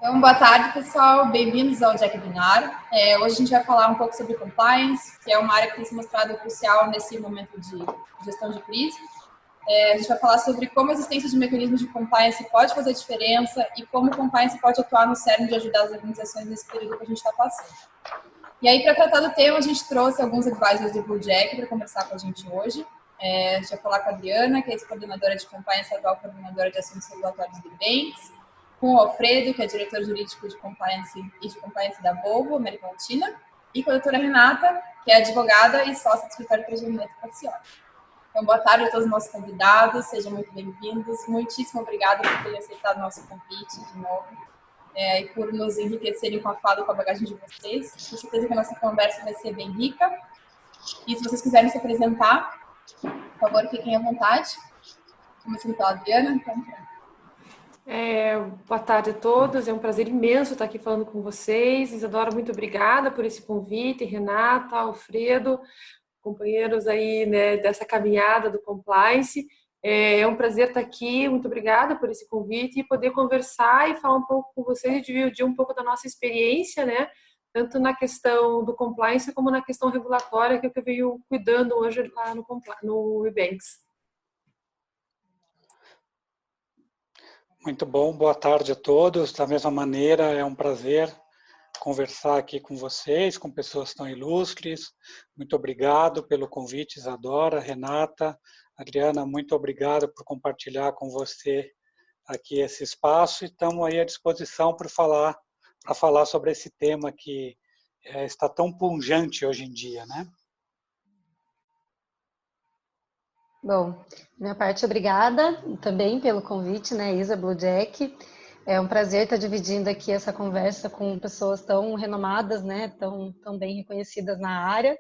Então, boa tarde, pessoal. Bem-vindos ao Jack Webinar. Hoje a gente vai falar um pouco sobre compliance, que é uma área que tem se mostrado crucial nesse momento de gestão de crise. A gente vai falar sobre como a existência de mecanismos de compliance pode fazer diferença e como o compliance pode atuar no cerne de ajudar as organizações nesse período que a gente está passando. E aí, para tratar do tema, a gente trouxe alguns advisors do Blue Jack para conversar com a gente hoje. A gente vai falar com a Adriana, que é ex-coordenadora de compliance, atual coordenadora de assuntos regulatórios do Banks, com o Alfredo, que é diretor jurídico de compliance e de compliance da Volvo, América Latina, e com a doutora Renata, que é advogada e sócia do escritório de procedimento parcial. Então, boa tarde a todos os nossos convidados, sejam muito bem-vindos. Muitíssimo obrigada por terem aceitado o nosso convite de novo e por nos enriquecerem com a fala e com a bagagem de vocês. Tenho certeza que a nossa conversa vai ser bem rica. E se vocês quiserem se apresentar, por favor, fiquem à vontade. Começando pela Adriana, então. Boa tarde a todos, é um prazer imenso estar aqui falando com vocês. Isadora, muito obrigada por esse convite, Renata, Alfredo, companheiros aí, né, dessa caminhada do compliance. É um prazer estar aqui, muito obrigada por esse convite e poder conversar e falar um pouco com vocês e dividir um pouco da nossa experiência, né, tanto na questão do compliance como na questão regulatória, que é o que eu venho cuidando hoje lá no Ebanks. Muito bom, boa tarde a todos. Da mesma maneira, é um prazer conversar aqui com vocês, com pessoas tão ilustres. Muito obrigado pelo convite, Isadora, Renata, Adriana, muito obrigado por compartilhar com você aqui esse espaço e estamos aí à disposição para falar sobre esse tema que está tão pungente hoje em dia, né? Bom, minha parte, obrigada também pelo convite, né, Isa, Blue Jack. É um prazer estar dividindo aqui essa conversa com pessoas tão renomadas, né, tão bem reconhecidas na área.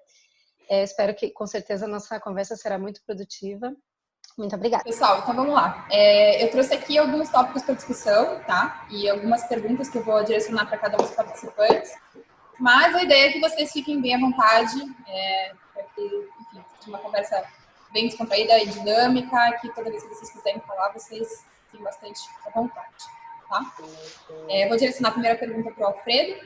Espero que, com certeza, a nossa conversa será muito produtiva. Muito obrigada. Pessoal, então vamos lá. Eu trouxe aqui alguns tópicos para discussão, tá? E algumas perguntas que eu vou direcionar para cada um dos participantes. Mas a ideia é que vocês fiquem bem à vontade, para que, enfim, seja uma conversa bem descontraída e dinâmica, que toda vez que vocês quiserem falar, vocês fiquem bastante à vontade, tá? Vou direcionar a primeira pergunta para o Alfredo.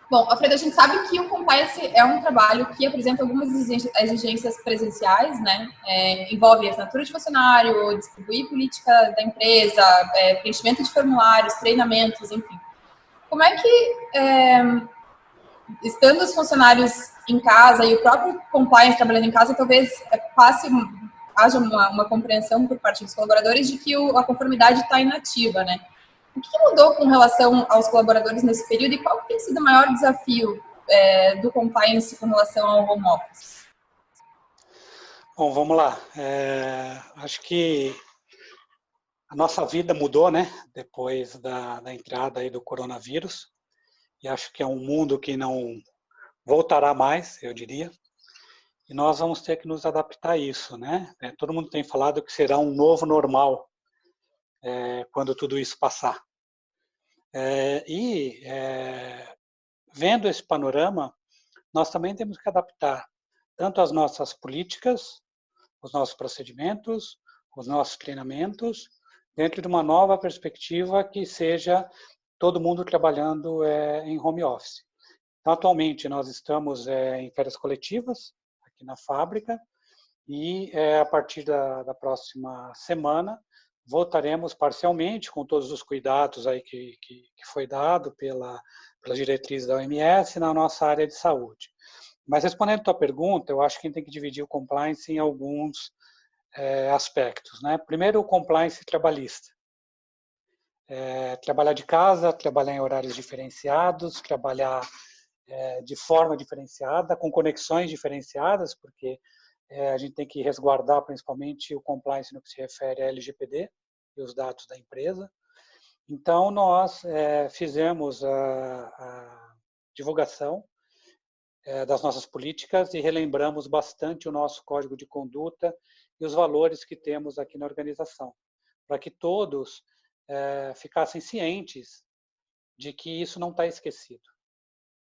Bom, Alfredo, a gente sabe que o compliance é um trabalho que apresenta algumas exigências presenciais, né? Envolve assinatura de funcionário, distribuir política da empresa, preenchimento de formulários, treinamentos, enfim. Como é que, estando os funcionários em casa e o próprio compliance trabalhando em casa, talvez haja uma compreensão por parte dos colaboradores de que a conformidade está inativa, né? O que mudou com relação aos colaboradores nesse período e qual tem sido o maior desafio do compliance com relação ao home office? Bom, vamos lá. Acho que a nossa vida mudou, né? Depois da entrada aí do coronavírus. E acho que é um mundo que não voltará mais, eu diria. E nós vamos ter que nos adaptar a isso, né? Todo mundo tem falado que será um novo normal quando tudo isso passar. Vendo esse panorama, nós também temos que adaptar tanto as nossas políticas, os nossos procedimentos, os nossos treinamentos, dentro de uma nova perspectiva que seja todo mundo trabalhando em home office. Então, atualmente, nós estamos em férias coletivas aqui na fábrica e a partir da próxima semana voltaremos parcialmente com todos os cuidados aí que foi dado pela diretriz da OMS na nossa área de saúde. Mas respondendo a tua pergunta, eu acho que a gente tem que dividir o compliance em alguns aspectos, né? Primeiro, o compliance trabalhista. Trabalhar de casa, trabalhar em horários diferenciados, trabalhar de forma diferenciada, com conexões diferenciadas, porque a gente tem que resguardar principalmente o compliance no que se refere à LGPD e os dados da empresa. Então, nós fizemos a divulgação das nossas políticas e relembramos bastante o nosso código de conduta e os valores que temos aqui na organização, para que todos ficassem cientes de que isso não está esquecido,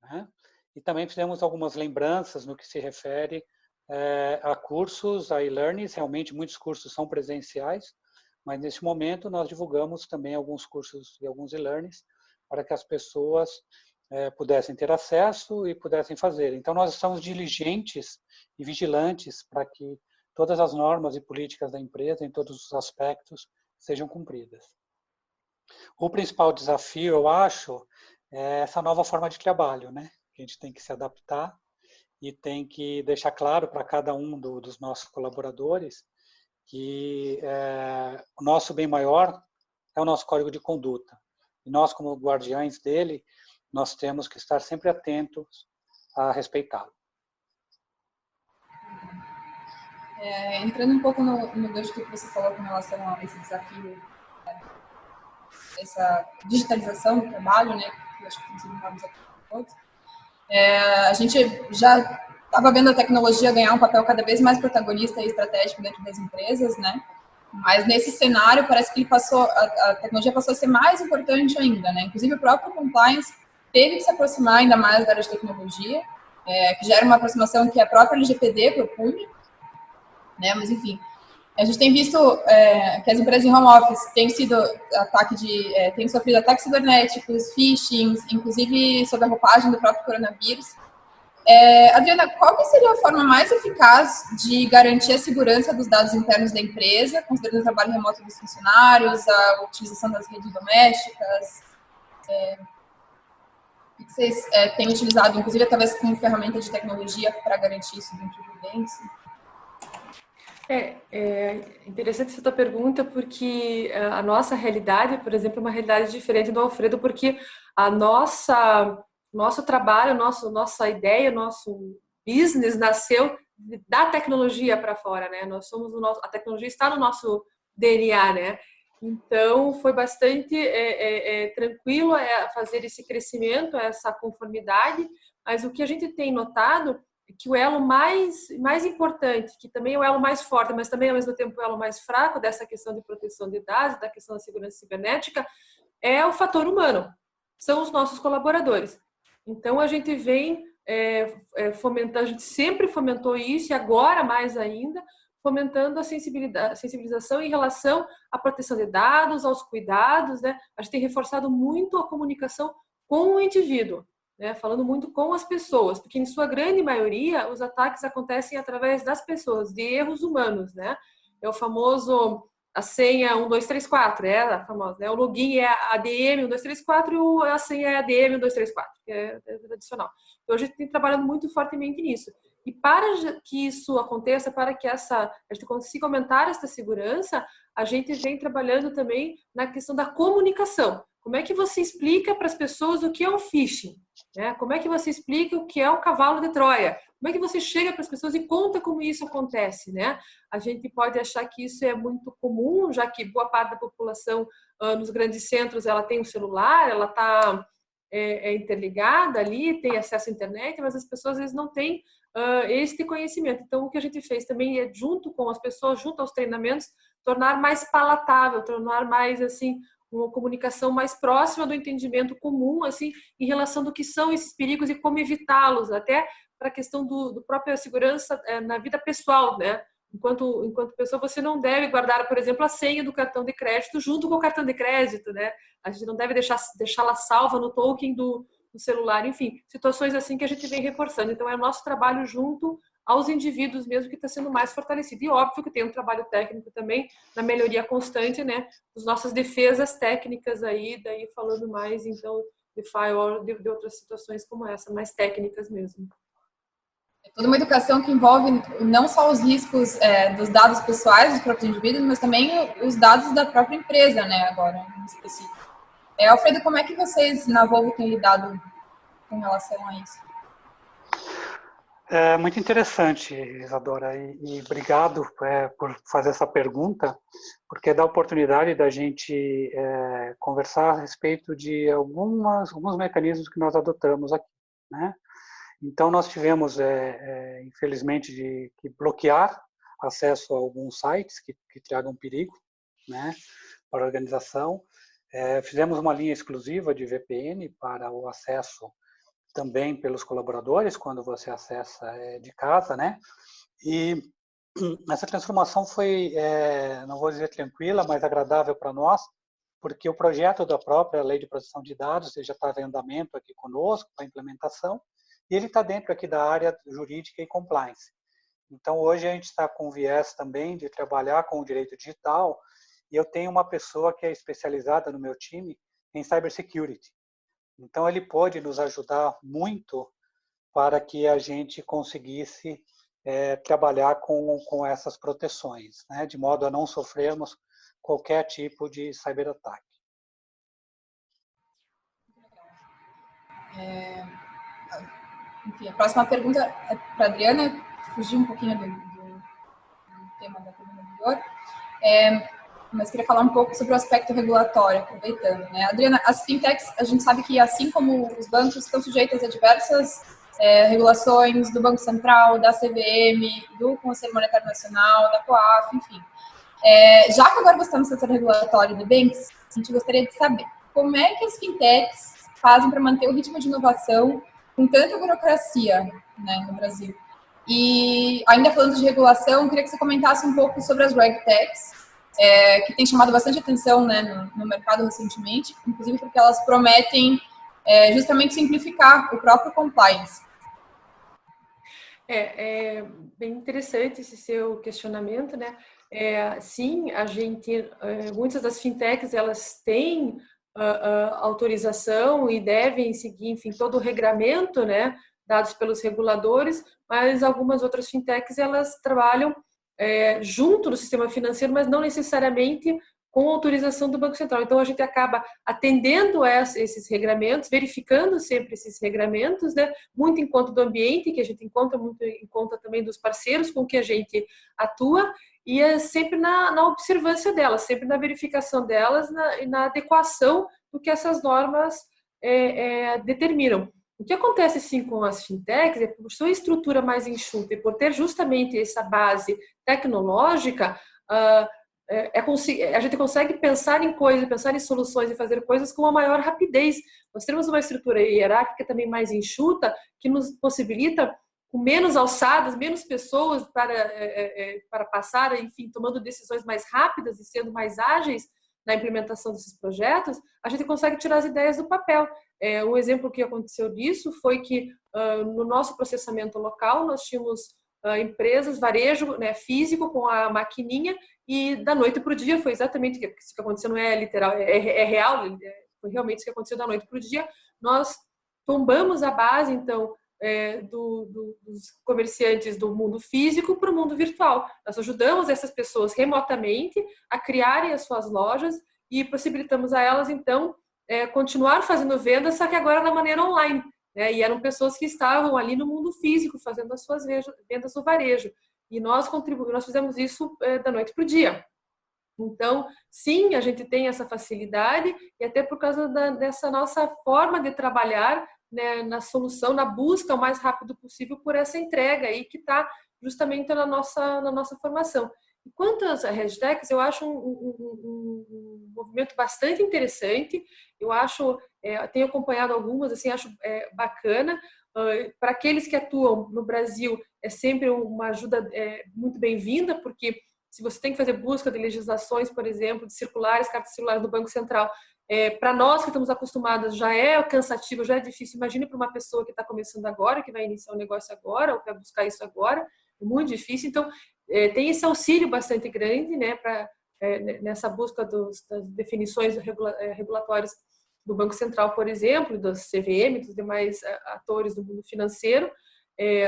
né? E também fizemos algumas lembranças no que se refere a cursos, a e-learnings. Realmente muitos cursos são presenciais, mas nesse momento nós divulgamos também alguns cursos e alguns e-learnings para que as pessoas pudessem ter acesso e pudessem fazer. Então, nós estamos diligentes e vigilantes para que todas as normas e políticas da empresa, em todos os aspectos, sejam cumpridas. O principal desafio, eu acho, é essa nova forma de trabalho, né? A gente tem que se adaptar e tem que deixar claro para cada um dos nossos colaboradores que o nosso bem maior é o nosso código de conduta. E nós, como guardiães dele, nós temos que estar sempre atentos a respeitá-lo. Entrando um pouco no gancho que você falou com relação a esse desafio, essa digitalização do trabalho, né, que eu acho que nós aqui todos, a gente já estava vendo a tecnologia ganhar um papel cada vez mais protagonista e estratégico dentro das empresas, né? Mas nesse cenário parece que a tecnologia passou a ser mais importante ainda, né? Inclusive o próprio compliance teve que se aproximar ainda mais da área de tecnologia, que já era uma aproximação que a própria LGPD propunha, né? Mas enfim, a gente tem visto que as empresas em home office têm sofrido ataques cibernéticos, phishing, inclusive sob a roupagem do próprio coronavírus. Adriana, qual que seria a forma mais eficaz de garantir a segurança dos dados internos da empresa, considerando o trabalho remoto dos funcionários, a utilização das redes domésticas? O que vocês têm utilizado, inclusive, talvez com ferramenta de tecnologia para garantir isso dentro do Prudence? É interessante essa tua pergunta, porque a nossa realidade, por exemplo, é uma realidade diferente do Alfredo, porque nosso trabalho, nossa ideia, nosso business nasceu da tecnologia para fora, né? A tecnologia está no nosso DNA, né? Então, foi bastante tranquilo fazer esse crescimento, essa conformidade, mas o que a gente tem notado é que o elo mais importante, que também é o elo mais forte, mas também ao mesmo tempo o elo mais fraco dessa questão de proteção de dados, da questão da segurança cibernética, é o fator humano, são os nossos colaboradores. Então, a gente vem fomentando, a gente sempre fomentou isso, e agora mais ainda, fomentando a sensibilização em relação à proteção de dados, aos cuidados, né? A gente tem reforçado muito a comunicação com o indivíduo, né? Falando muito com as pessoas, porque em sua grande maioria os ataques acontecem através das pessoas, de erros humanos, né? É o famoso a senha 1234, a famosa, né? O login é ADM 1234 e a senha é ADM 1234, que é tradicional. Então a gente tem trabalhado muito fortemente nisso. E para que isso aconteça, para que a gente consiga aumentar essa segurança, a gente vem trabalhando também na questão da comunicação. Como é que você explica para as pessoas o que é um phishing? Né? Como é que você explica o que é um cavalo de Troia? Como é que você chega para as pessoas e conta como isso acontece? Né? A gente pode achar que isso é muito comum, já que boa parte da população nos grandes centros ela tem um celular, ela está interligada ali, tem acesso à internet, mas as pessoas às vezes não têm este conhecimento. Então, o que a gente fez também é, junto com as pessoas, junto aos treinamentos, tornar mais palatável, tornar mais, assim, uma comunicação mais próxima do entendimento comum, assim, em relação do que são esses perigos e como evitá-los, até para a questão do própria segurança na vida pessoal, né? Enquanto pessoa, você não deve guardar, por exemplo, a senha do cartão de crédito junto com o cartão de crédito, né? A gente não deve deixá-la salva no token do celular, enfim, situações assim que a gente vem reforçando. Então, é o nosso trabalho junto aos indivíduos mesmo que está sendo mais fortalecido. E óbvio que tem um trabalho técnico também na melhoria constante, né? Das nossas defesas técnicas aí, daí falando mais, então, de firewall, de outras situações como essa, mais técnicas mesmo. É toda uma educação que envolve não só os riscos dos dados pessoais dos próprios indivíduos, mas também os dados da própria empresa, né, agora, em específico. Alfredo, como é que vocês na Volvo têm lidado com relação a isso? É muito interessante, Isadora, e obrigado por fazer essa pergunta, porque dá a oportunidade da gente conversar a respeito de alguns mecanismos que nós adotamos aqui, né? Então, nós tivemos, infelizmente, que bloquear acesso a alguns sites que tragam perigo, né, para a organização. Fizemos uma linha exclusiva de VPN para o acesso também pelos colaboradores, quando você acessa de casa, né? E essa transformação foi, não vou dizer tranquila, mas agradável para nós, porque o projeto da própria Lei de Proteção de Dados já estava em andamento aqui conosco, para implementação, e ele está dentro aqui da área jurídica e compliance. Então, hoje a gente está com viés também de trabalhar com o direito digital, e eu tenho uma pessoa que é especializada no meu time em cybersecurity. Então, ele pode nos ajudar muito para que a gente conseguisse trabalhar com essas proteções, né, de modo a não sofrermos qualquer tipo de cyberataque. Enfim, a próxima pergunta é para a Adriana, fugir um pouquinho do tema da pergunta anterior, mas queria falar um pouco sobre o aspecto regulatório, aproveitando, né? Adriana, as fintechs, a gente sabe que, assim como os bancos, estão sujeitas a diversas regulações do Banco Central, da CVM, do Conselho Monetário Nacional, da COAF, enfim. Já que agora você está no setor regulatório do Banks, a gente gostaria de saber como é que as fintechs fazem para manter o ritmo de inovação com tanta burocracia, né, no Brasil. E ainda falando de regulação, queria que você comentasse um pouco sobre as RegTechs, que tem chamado bastante atenção, né, no mercado recentemente, inclusive porque elas prometem justamente simplificar o próprio compliance. É bem interessante esse seu questionamento, né? Sim, a gente, muitas das fintechs, elas têm autorização e devem seguir, enfim, todo o regramento, né, dados pelos reguladores, mas algumas outras fintechs, elas trabalham junto do sistema financeiro, mas não necessariamente com autorização do Banco Central. Então, a gente acaba atendendo esses regramentos, verificando sempre esses regramentos, né? Muito em conta do ambiente, que a gente encontra, muito em conta também dos parceiros com que a gente atua, e sempre na observância delas, sempre na verificação delas e na adequação do que essas normas determinam. O que acontece, sim, com as fintechs, por sua estrutura mais enxuta e por ter justamente essa base tecnológica, a gente consegue pensar em coisas, pensar em soluções e fazer coisas com uma maior rapidez. Nós temos uma estrutura hierárquica também mais enxuta, que nos possibilita, com menos alçadas, menos pessoas para passar, enfim, tomando decisões mais rápidas e sendo mais ágeis na implementação desses projetos, a gente consegue tirar as ideias do papel. Um exemplo que aconteceu disso foi que no nosso processamento local nós tínhamos empresas, varejo, né, físico com a maquininha, e da noite para o dia foi exatamente isso que aconteceu, não é literal, é real, foi realmente isso que aconteceu da noite para o dia. Nós tombamos a base, então, dos comerciantes do mundo físico para o mundo virtual. Nós ajudamos essas pessoas remotamente a criarem as suas lojas e possibilitamos a elas, então, continuar fazendo vendas, só que agora da maneira online. E eram pessoas que estavam ali no mundo físico fazendo as suas vendas no varejo. E nós fizemos isso da noite para o dia. Então, sim, a gente tem essa facilidade, e até por causa dessa nossa forma de trabalhar, né, na solução, na busca o mais rápido possível por essa entrega aí que está justamente na nossa formação. E quanto às RegTechs, eu acho um movimento bastante interessante. Eu acho, tenho acompanhado algumas, assim, acho bacana. Para aqueles que atuam no Brasil, é sempre uma ajuda muito bem-vinda, porque se você tem que fazer busca de legislações, por exemplo, de circulares, cartas circulares do Banco Central, para nós que estamos acostumados já é cansativo, já é difícil. Imagine para uma pessoa que está começando agora, que vai iniciar um negócio agora, ou quer buscar isso agora, é muito difícil. Então, tem esse auxílio bastante grande, né, nessa busca das definições regulatórias do Banco Central, por exemplo, das CVM, dos demais atores do mundo financeiro.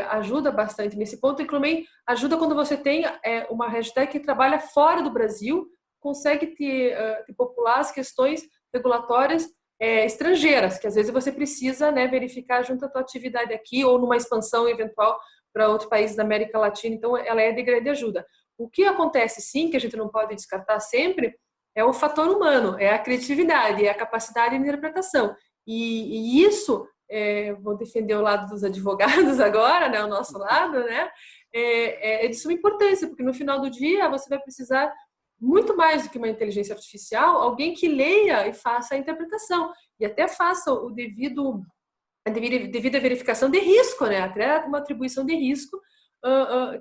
Ajuda bastante nesse ponto, e também ajuda quando você tem uma RegTech que trabalha fora do Brasil, consegue te popular as questões regulatórias estrangeiras, que às vezes você precisa, né, verificar junto à tua atividade aqui ou numa expansão eventual para outros países da América Latina. Então, ela é de grande ajuda. O que acontece, sim, que a gente não pode descartar sempre, é o fator humano, é a criatividade, é a capacidade de interpretação. E isso, vou defender o lado dos advogados agora, né, o nosso lado, né, é de suma importância, porque no final do dia você vai precisar muito mais do que uma inteligência artificial, alguém que leia e faça a interpretação, e até faça a devida verificação de risco, né, até uma atribuição de risco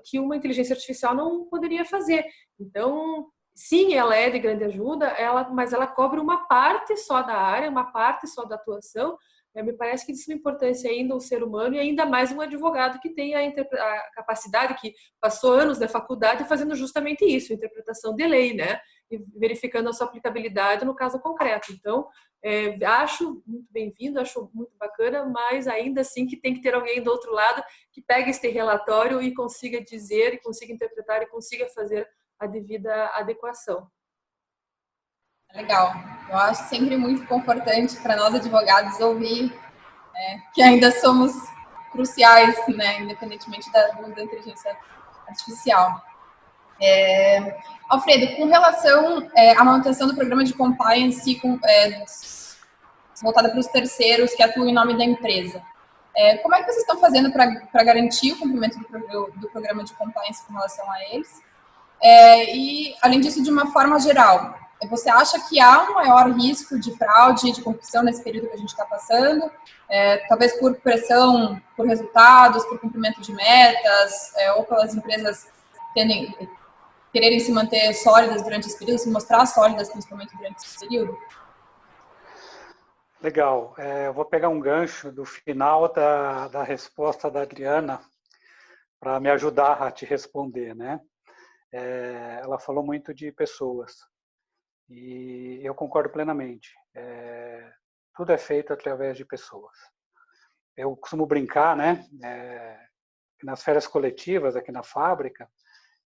que uma inteligência artificial não poderia fazer. Então, sim, ela é de grande ajuda, mas ela cobre uma parte só da área, uma parte só da atuação. Me parece que de suma importância ainda o ser humano e ainda mais um advogado que tem a capacidade, que passou anos na faculdade fazendo justamente isso, interpretação de lei, né? E verificando a sua aplicabilidade no caso concreto. Então, acho muito bem-vindo, acho muito bacana, mas ainda assim que tem que ter alguém do outro lado que pegue este relatório e consiga dizer, e consiga interpretar e consiga fazer a devida adequação. Legal. Eu acho sempre muito confortante para nós advogados ouvir que ainda somos cruciais, né, independentemente da inteligência artificial. Alfredo, com relação à manutenção do programa de compliance voltada para os terceiros que atuam em nome da empresa, como é que vocês estão fazendo para garantir o cumprimento do programa de compliance com relação a eles? E, além disso, de uma forma geral, você acha que há um maior risco de fraude, de corrupção nesse período que a gente está passando? Talvez por pressão, por resultados, por cumprimento de metas, ou pelas empresas quererem se manter sólidas durante esse período, se mostrar sólidas principalmente durante esse período? Legal. Eu vou pegar um gancho do final da resposta da Adriana para me ajudar a te responder, né? Ela falou muito de pessoas e eu concordo plenamente. Tudo é feito através de pessoas. Eu costumo brincar, né? Nas férias coletivas aqui na fábrica,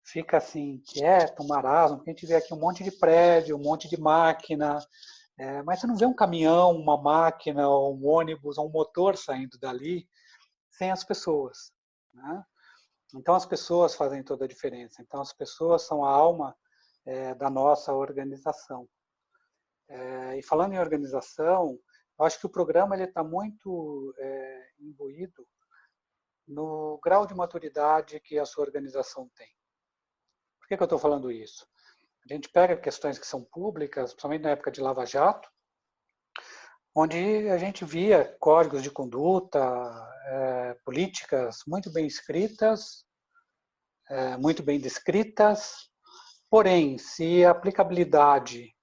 fica assim, quieto, um marasmo, porque a gente vê aqui um monte de prédio, um monte de máquina, mas você não vê um caminhão, uma máquina, um ônibus, um motor saindo dali sem as pessoas, né? Então, as pessoas fazem toda a diferença. Então, as pessoas são a alma da nossa organização. E falando em organização, eu acho que o programa está muito imbuído no grau de maturidade que a sua organização tem. Por que eu estou falando isso? A gente pega questões que são públicas, principalmente na época de Lava Jato, onde a gente via códigos de conduta, políticas muito bem escritas, muito bem descritas, porém, se a aplicabilidade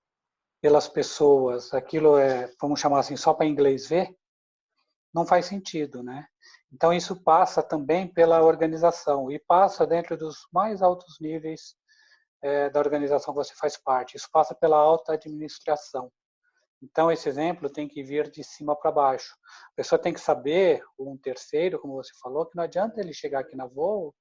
pelas pessoas, aquilo vamos chamar assim, só para inglês ver, não faz sentido, né? Então, isso passa também pela organização e passa dentro dos mais altos níveis da organização que você faz parte. Isso passa pela alta administração. Então, esse exemplo tem que vir de cima para baixo. A pessoa tem que saber, um terceiro, como você falou, que não adianta ele chegar aqui na Voo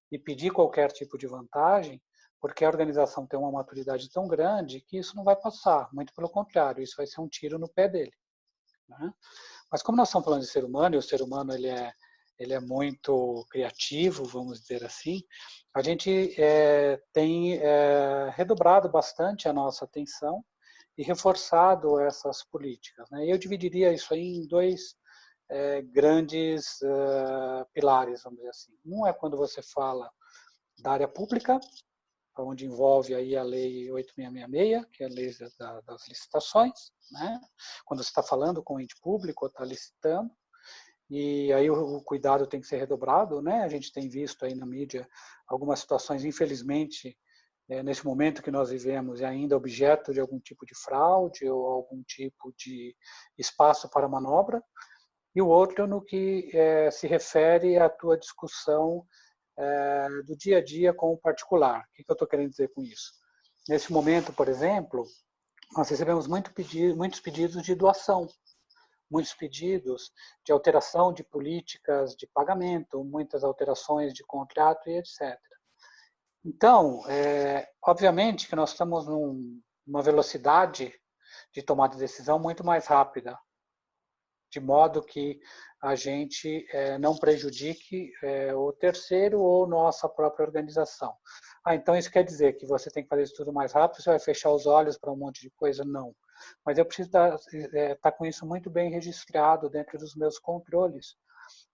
e pedir qualquer tipo de vantagem, porque a organização tem uma maturidade tão grande que isso não vai passar. Muito pelo contrário, isso vai ser um tiro no pé dele, né? Mas como nós estamos falando de ser humano, e o ser humano ele é muito criativo, vamos dizer assim, a gente tem redobrado bastante a nossa atenção e reforçado essas políticas, né? E eu dividiria isso aí em dois grandes pilares, vamos dizer assim. Um é quando você fala da área pública, onde envolve aí a Lei 8666, que é a lei das licitações, né? Quando você está falando com o ente público, está licitando, e aí o cuidado tem que ser redobrado, né? A gente tem visto aí na mídia algumas situações, infelizmente, nesse momento que nós vivemos, é ainda objeto de algum tipo de fraude ou algum tipo de espaço para manobra, e o outro no que se refere à tua discussão do dia a dia com o particular. O que eu estou querendo dizer com isso? Nesse momento, por exemplo, nós recebemos muitos pedidos de doação, muitos pedidos de alteração de políticas de pagamento, muitas alterações de contrato e etc. Então, obviamente que nós estamos numa velocidade de tomada de decisão muito mais rápida, de modo que a gente não prejudique o terceiro ou nossa própria organização. Então isso quer dizer que você tem que fazer isso tudo mais rápido, você vai fechar os olhos para um monte de coisa? Não. Mas eu preciso estar com isso muito bem registrado dentro dos meus controles,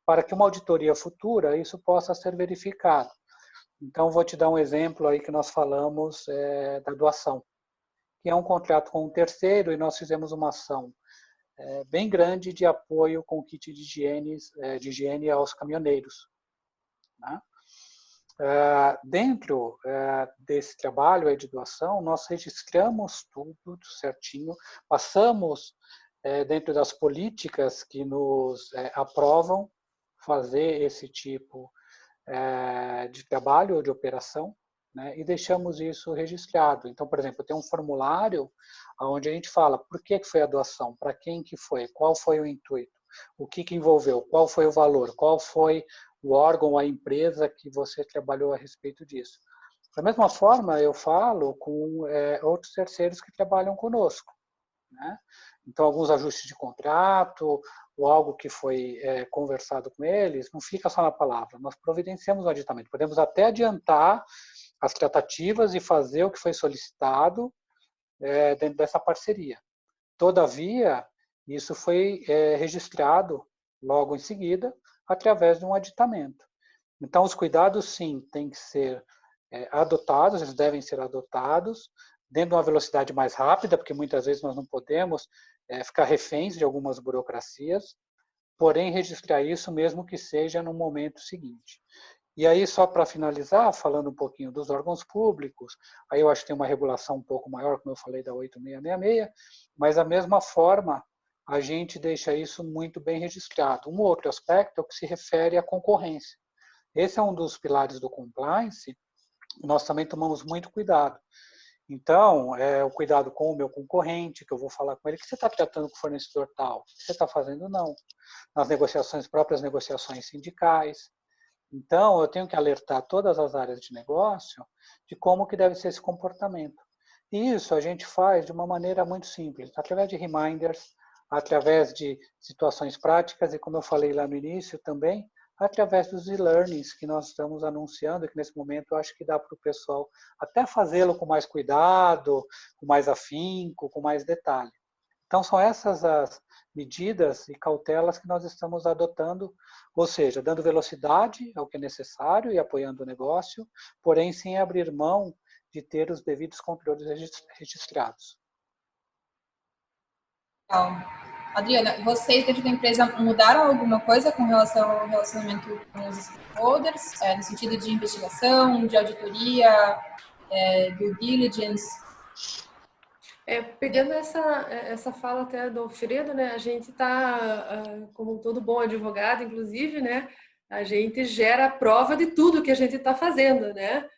para que uma auditoria futura isso possa ser verificado. Então, vou te dar um exemplo aí que nós falamos da doação, que é um contrato com um terceiro e nós fizemos uma ação bem grande de apoio com kit de higiene aos caminhoneiros, né? Dentro desse trabalho aí de doação, nós registramos tudo certinho, passamos dentro das políticas que nos aprovam fazer esse tipo de trabalho ou de operação, né, e deixamos isso registrado. Então, por exemplo, tem um formulário onde a gente fala por que foi a doação, para quem que foi, qual foi o intuito, o que envolveu, qual foi o valor, qual foi o órgão, a empresa que você trabalhou a respeito disso. Da mesma forma, eu falo com outros terceiros que trabalham conosco, né? Então, alguns ajustes de contrato ou algo que foi conversado com eles, não fica só na palavra, nós providenciamos o aditamento. Podemos até adiantar as tratativas e fazer o que foi solicitado dentro dessa parceria. Todavia, isso foi registrado logo em seguida através de um aditamento. Então, os cuidados, sim, têm que ser adotados, eles devem ser adotados dentro de uma velocidade mais rápida, porque muitas vezes nós não podemos ficar reféns de algumas burocracias, porém registrar isso mesmo que seja no momento seguinte. E aí, só para finalizar, falando um pouquinho dos órgãos públicos, aí eu acho que tem uma regulação um pouco maior, como eu falei, da 8666, mas da mesma forma, a gente deixa isso muito bem registrado. Um outro aspecto é o que se refere à concorrência. Esse é um dos pilares do compliance, nós também tomamos muito cuidado. Então, o cuidado com o meu concorrente, que eu vou falar com ele, que você está tratando com o fornecedor tal, o que você está fazendo não. Nas negociações, próprias negociações sindicais. Então, eu tenho que alertar todas as áreas de negócio de como que deve ser esse comportamento. E isso a gente faz de uma maneira muito simples, através de reminders, através de situações práticas e, como eu falei lá no início também, através dos e-learnings que nós estamos anunciando, que nesse momento eu acho que dá para o pessoal até fazê-lo com mais cuidado, com mais afinco, com mais detalhe. Então, são essas as medidas e cautelas que nós estamos adotando, ou seja, dando velocidade ao que é necessário e apoiando o negócio, porém sem abrir mão de ter os devidos controles registrados. Adriana, vocês dentro da empresa mudaram alguma coisa com relação ao relacionamento com os stakeholders, no sentido de investigação, de auditoria, due diligence? Pegando essa fala até do Alfredo, né, a gente está, como todo bom advogado, inclusive, né, a gente gera a prova de tudo que a gente está fazendo, né?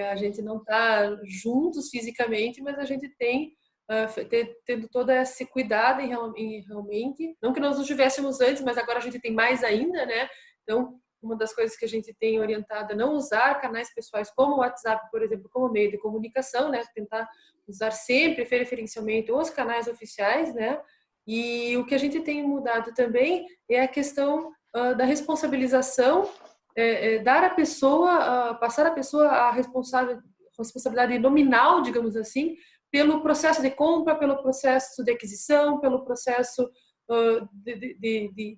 A gente não está juntos fisicamente, mas a gente tem tendo todo esse cuidado em realmente, não que nós não tivéssemos antes, mas agora a gente tem mais ainda, né? Então, uma das coisas que a gente tem orientado é não usar canais pessoais como o WhatsApp, por exemplo, como meio de comunicação, né? Tentar usar sempre preferencialmente os canais oficiais, né? E o que a gente tem mudado também é a questão da responsabilização, dar à pessoa, passar à pessoa a responsabilidade nominal, digamos assim, pelo processo de compra, pelo processo de aquisição, pelo processo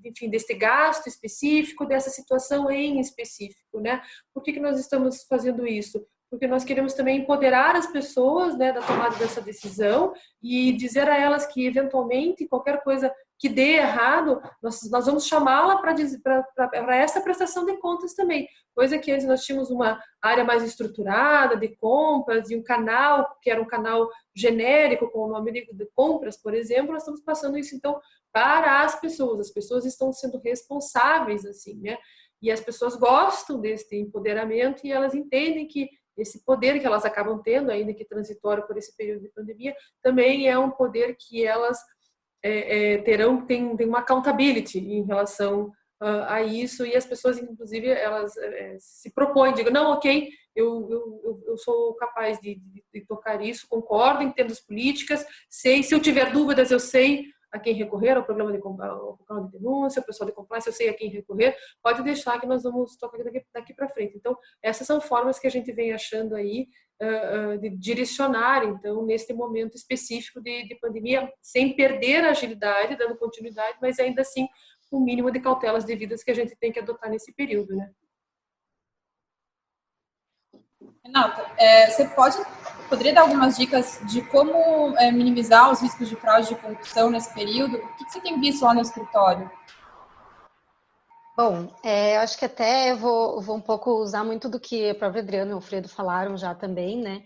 enfim, desse gasto específico, dessa situação em específico, né? Por que nós estamos fazendo isso? Porque nós queremos também empoderar as pessoas, né, da tomada dessa decisão e dizer a elas que, eventualmente, qualquer coisa que dê errado, nós vamos chamá-la para essa prestação de contas também. Coisa que antes nós tínhamos uma área mais estruturada de compras e um canal, que era um canal genérico, com o nome de compras, por exemplo, nós estamos passando isso, então, para as pessoas estão sendo responsáveis, assim, né? E as pessoas gostam desse empoderamento e elas entendem que esse poder que elas acabam tendo, ainda que transitório por esse período de pandemia, também é um poder que elas tem uma accountability em relação a isso, e as pessoas, inclusive, elas se propõem, digam, não, ok, eu sou capaz de tocar isso, concordo em termos políticas, sei, se eu tiver dúvidas, eu sei a quem recorrer, ao programa ao canal de denúncia, o pessoal de compliance, eu sei a quem recorrer, pode deixar que nós vamos tocar daqui para frente. Então, essas são formas que a gente vem achando aí de direcionar, então, neste momento específico de pandemia, sem perder a agilidade, dando continuidade, mas ainda assim, o mínimo de cautelas devidas que a gente tem que adotar nesse período, né? Renata, você poderia dar algumas dicas de como minimizar os riscos de fraude e de corrupção nesse período? O que você tem visto lá no escritório? Bom, eu acho que até eu vou um pouco usar muito do que a própria Adriana e o Alfredo falaram já também, né?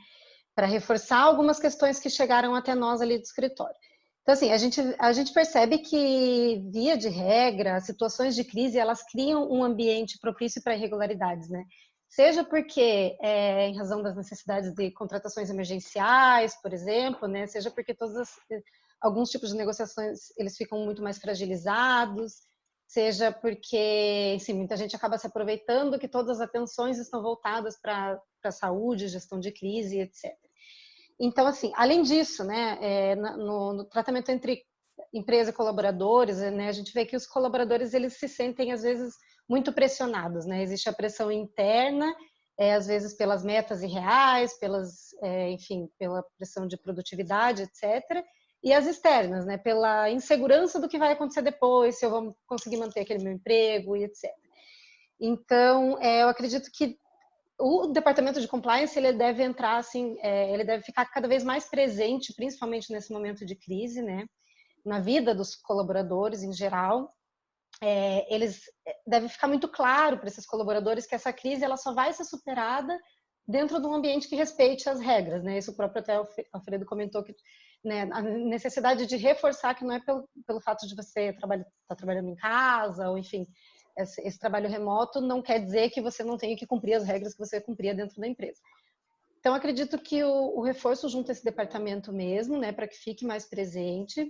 Para reforçar algumas questões que chegaram até nós ali do escritório. Então, assim, a gente percebe que, via de regra, situações de crise, elas criam um ambiente propício para irregularidades, né? Seja porque, em razão das necessidades de contratações emergenciais, por exemplo, né? Seja porque alguns tipos de negociações, eles ficam muito mais fragilizados, seja porque, enfim, muita gente acaba se aproveitando que todas as atenções estão voltadas para a saúde, gestão de crise, etc. Então, assim, além disso, né, no tratamento entre empresa e colaboradores, né, a gente vê que os colaboradores, eles se sentem, às vezes, muito pressionados, né? Existe a pressão interna, às vezes pelas metas irreais, enfim, pela pressão de produtividade, etc., e as externas, né, pela insegurança do que vai acontecer depois, se eu vou conseguir manter aquele meu emprego e etc. Então, eu acredito que o departamento de compliance, ele deve entrar assim, ele deve ficar cada vez mais presente, principalmente nesse momento de crise, né, na vida dos colaboradores em geral. Eles deve ficar muito claro para esses colaboradores que essa crise ela só vai ser superada dentro de um ambiente que respeite as regras, né? Isso o próprio até o Alfredo comentou que, né, a necessidade de reforçar que não é pelo fato de você estar trabalhando em casa ou enfim, esse trabalho remoto não quer dizer que você não tenha que cumprir as regras que você cumpria dentro da empresa. Então acredito que o reforço junto a esse departamento mesmo, né, para que fique mais presente,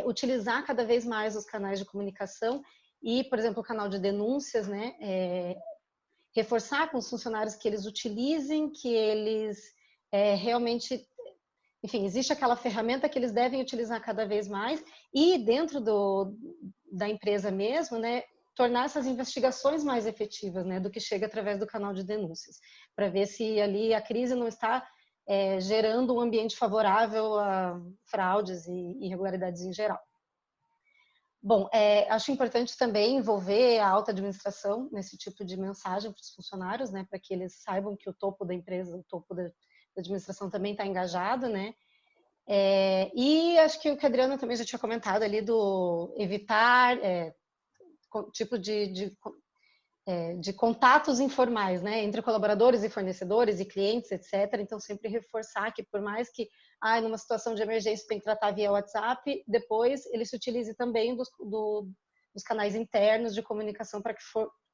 utilizar cada vez mais os canais de comunicação e, por exemplo, o canal de denúncias, né, reforçar com os funcionários que eles utilizem, que eles realmente, enfim, existe aquela ferramenta que eles devem utilizar cada vez mais e dentro da empresa mesmo, né, tornar essas investigações mais efetivas, né, do que chega através do canal de denúncias, para ver se ali a crise não está gerando um ambiente favorável a fraudes e irregularidades em geral. Bom, acho importante também envolver a alta administração nesse tipo de mensagem para os funcionários, né, para que eles saibam que o topo da empresa, o topo da administração também está engajado, né. E acho que o que a Adriana também já tinha comentado ali do evitar tipo de contatos informais, né, entre colaboradores e fornecedores e clientes, etc. Então, sempre reforçar que por mais que, numa situação de emergência tem que tratar via WhatsApp, depois ele se utilize também dos canais internos de comunicação para que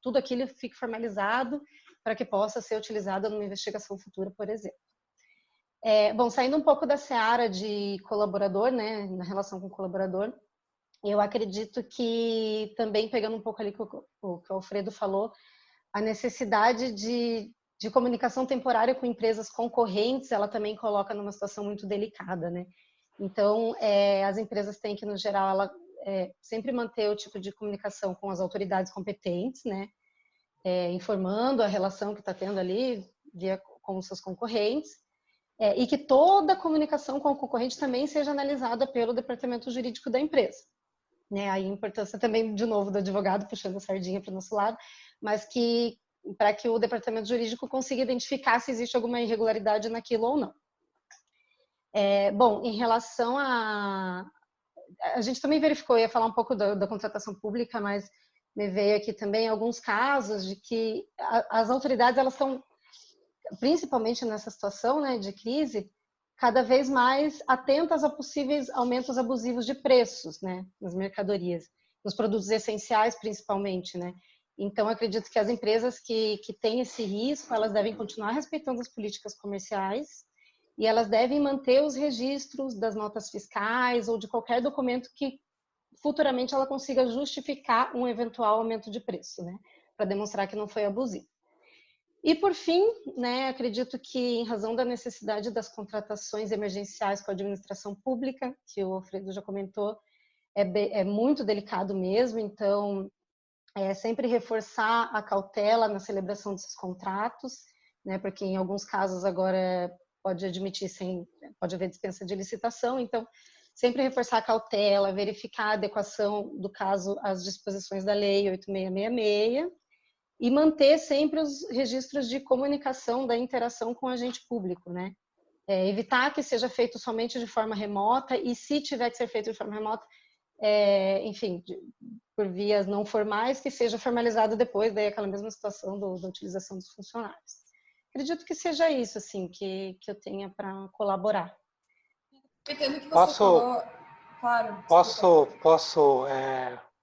tudo aquilo fique formalizado, para que possa ser utilizado numa investigação futura, por exemplo. Bom, saindo um pouco da seara de colaborador, né, na relação com o colaborador, eu acredito que também, pegando um pouco ali o que o Alfredo falou, a necessidade de comunicação temporária com empresas concorrentes, ela também coloca numa situação muito delicada, né? Então, as empresas têm que, no geral, sempre manter o tipo de comunicação com as autoridades competentes, né? Informando a relação que está tendo ali com os seus concorrentes, e que toda a comunicação com o concorrente também seja analisada pelo departamento jurídico da empresa. Né, aí a importância também, de novo, do advogado, puxando a sardinha para o nosso lado, mas para que o departamento jurídico consiga identificar se existe alguma irregularidade naquilo ou não. Bom, em relação a gente também verificou, ia falar um pouco da contratação pública, mas me veio aqui também alguns casos de que as autoridades, elas estão, principalmente nessa situação, né, de crise, cada vez mais atentas a possíveis aumentos abusivos de preços, né, nas mercadorias, nos produtos essenciais principalmente, né. Então, acredito que as empresas que têm esse risco, elas devem continuar respeitando as políticas comerciais e elas devem manter os registros das notas fiscais ou de qualquer documento que futuramente ela consiga justificar um eventual aumento de preço, né, para demonstrar que não foi abusivo. E, por fim, né, acredito que, em razão da necessidade das contratações emergenciais com a administração pública, que o Alfredo já comentou, é muito delicado mesmo, então, sempre reforçar a cautela na celebração desses contratos, né, porque, em alguns casos, agora pode haver dispensa de licitação, então, sempre reforçar a cautela, verificar a adequação do caso às disposições da Lei 8666, e manter sempre os registros de comunicação da interação com o agente público, né? Evitar que seja feito somente de forma remota e, se tiver que ser feito de forma remota, enfim, por vias não formais, que seja formalizado depois, daí aquela mesma situação da utilização dos funcionários. Acredito que seja isso, assim, que eu tenha para colaborar. Aproveitando que você falou... Claro, posso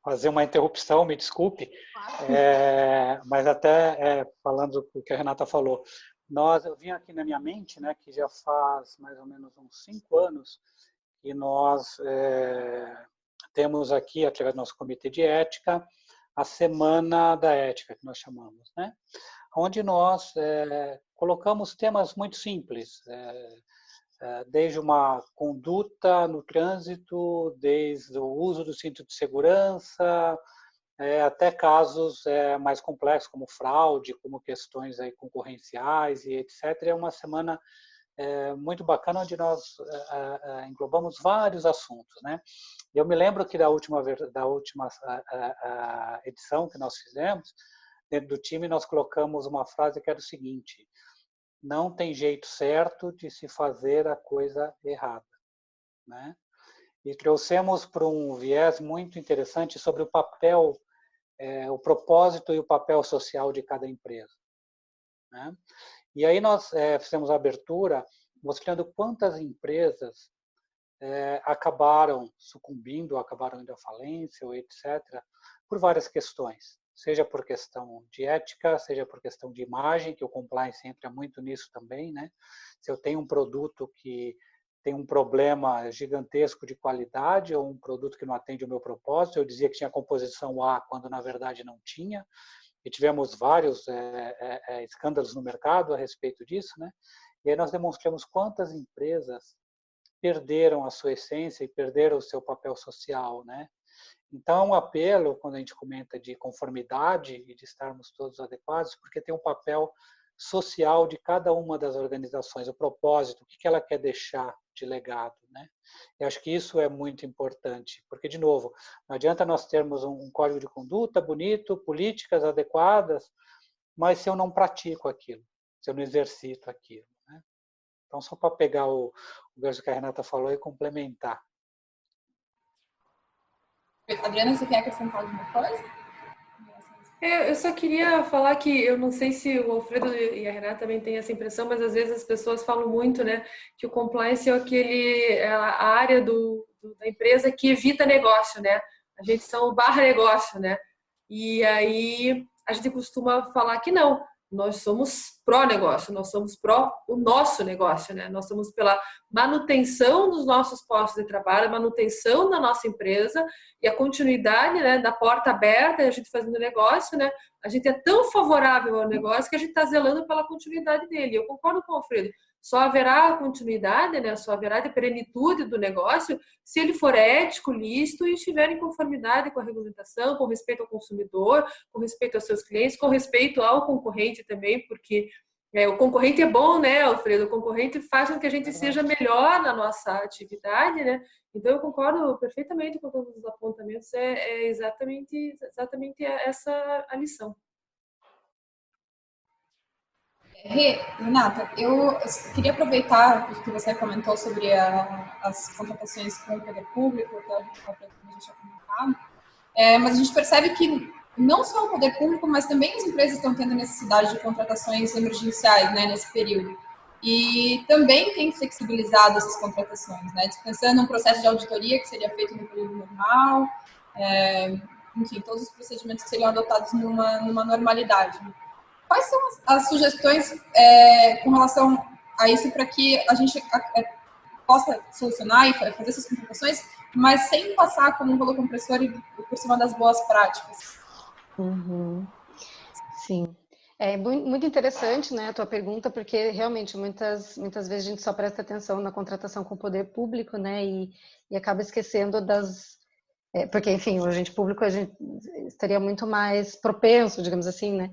fazer uma interrupção, me desculpe, mas até falando o que a Renata falou, eu vim aqui na minha mente, né, que já faz mais ou menos uns 5 anos que nós temos aqui, através do nosso comitê de ética, a Semana da Ética, que nós chamamos, né, onde nós colocamos temas muito simples, desde uma conduta no trânsito, desde o uso do cinto de segurança, até casos mais complexos, como fraude, como questões aí concorrenciais e etc. É uma semana muito bacana, onde nós englobamos vários assuntos, né? Eu me lembro que da última edição que nós fizemos, dentro do time, nós colocamos uma frase que era o seguinte: não tem jeito certo de se fazer a coisa errada, né? E trouxemos para um viés muito interessante sobre o papel, o propósito e o papel social de cada empresa, né? E aí nós fizemos a abertura mostrando quantas empresas acabaram sucumbindo, acabaram indo à falência, ou etc., por várias questões. Seja por questão de ética, seja por questão de imagem, que o compliance entra muito nisso também, né? Se eu tenho um produto que tem um problema gigantesco de qualidade, ou um produto que não atende o meu propósito, eu dizia que tinha composição A, quando na verdade não tinha, e tivemos vários escândalos no mercado a respeito disso, né? E aí nós demonstramos quantas empresas perderam a sua essência e perderam o seu papel social, né? Então, um apelo, quando a gente comenta de conformidade e de estarmos todos adequados, porque tem um papel social de cada uma das organizações, o propósito, o que ela quer deixar de legado, né? Eu acho que isso é muito importante, porque, de novo, não adianta nós termos um código de conduta bonito, políticas adequadas, mas se eu não pratico aquilo, se eu não exercito aquilo, né? Então, só para pegar o verso que a Renata falou e complementar. Adriana, você quer acrescentar alguma coisa? Eu só queria falar que eu não sei se o Alfredo e a Renata também têm essa impressão, mas às vezes as pessoas falam muito, né, que o compliance é a área da empresa que evita negócio, né? A gente são o barra negócio, né? E aí a gente costuma falar que não. Nós somos pró-negócio, nós somos pró o nosso negócio, né? Nós somos pela manutenção dos nossos postos de trabalho, manutenção da nossa empresa e a continuidade, né, da porta aberta, a gente fazendo negócio, né? A gente é tão favorável ao negócio que a gente está zelando pela continuidade dele. Eu concordo com o Alfredo. Só haverá continuidade, né? Só haverá de plenitude do negócio se ele for ético, lícito e estiver em conformidade com a regulamentação, com respeito ao consumidor, com respeito aos seus clientes, com respeito ao concorrente também, porque o concorrente é bom, né, Alfredo? O concorrente faz com que a gente seja melhor na nossa atividade, né? Então, eu concordo perfeitamente com todos os apontamentos. É exatamente essa a lição. Renata, eu queria aproveitar que você comentou sobre as contratações com o poder público, que a gente já comentado, mas a gente percebe que não só o poder público, mas também as empresas estão tendo necessidade de contratações emergenciais, né, nesse período. E também tem flexibilizado essas contratações, né, dispensando um processo de auditoria que seria feito no período normal, enfim, todos os procedimentos que seriam adotados numa normalidade. Quais são as sugestões com relação a isso para que a gente possa solucionar e fazer essas contratações, mas sem passar como um rolo compressor e por cima das boas práticas? Uhum. Sim. É muito interessante, né, a tua pergunta, porque realmente muitas vezes a gente só presta atenção na contratação com o poder público, né, e acaba esquecendo porque, enfim, o agente público a gente estaria muito mais propenso, digamos assim, né,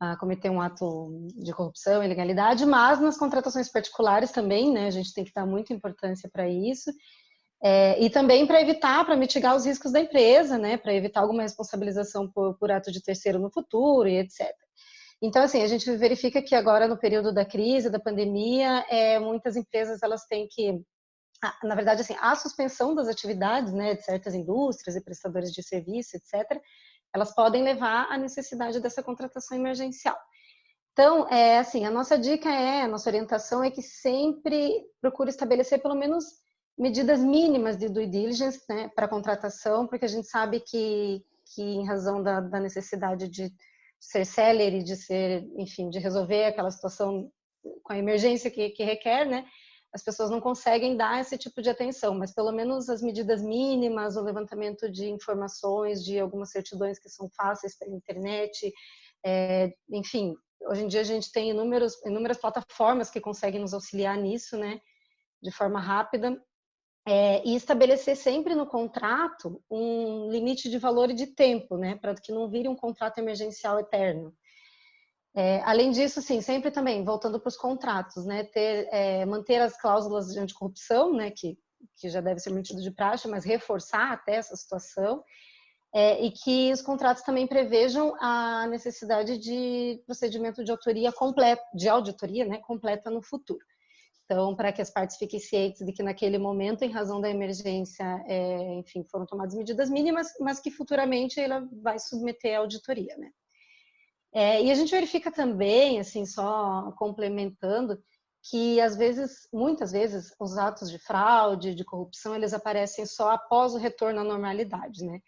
a cometer um ato de corrupção, ilegalidade, mas nas contratações particulares também, né, a gente tem que dar muita importância para isso, e também para mitigar os riscos da empresa, né, para evitar alguma responsabilização por ato de terceiro no futuro e etc. Então, assim, a gente verifica que agora no período da crise, da pandemia, muitas empresas elas têm que na verdade, assim, a suspensão das atividades, né, de certas indústrias e prestadores de serviço, etc., elas podem levar à necessidade dessa contratação emergencial. Então, assim, a nossa dica a nossa orientação é que sempre procure estabelecer pelo menos medidas mínimas de due diligence, né, para a contratação, porque a gente sabe que em razão da necessidade de ser célere, de ser, enfim, de resolver aquela situação com a emergência que requer, né, as pessoas não conseguem dar esse tipo de atenção, mas pelo menos as medidas mínimas, o levantamento de informações, de algumas certidões que são fáceis pela internet, enfim, hoje em dia a gente tem inúmeras plataformas que conseguem nos auxiliar nisso, né, de forma rápida, e estabelecer sempre no contrato um limite de valor e de tempo, né, para que não vire um contrato emergencial eterno. Além disso, sim, sempre também, voltando para os contratos, né, manter as cláusulas de anticorrupção, né, que já deve ser mantido de praxe, mas reforçar até essa situação, e que os contratos também prevejam a necessidade de procedimento de auditoria, né, completa no futuro. Então, para que as partes fiquem cientes de que naquele momento, em razão da emergência, enfim, foram tomadas medidas mínimas, mas que futuramente ela vai submeter à auditoria, né? E a gente verifica também, assim, só complementando, que às vezes, muitas vezes, os atos de fraude, de corrupção, eles aparecem só após o retorno à normalidade, né?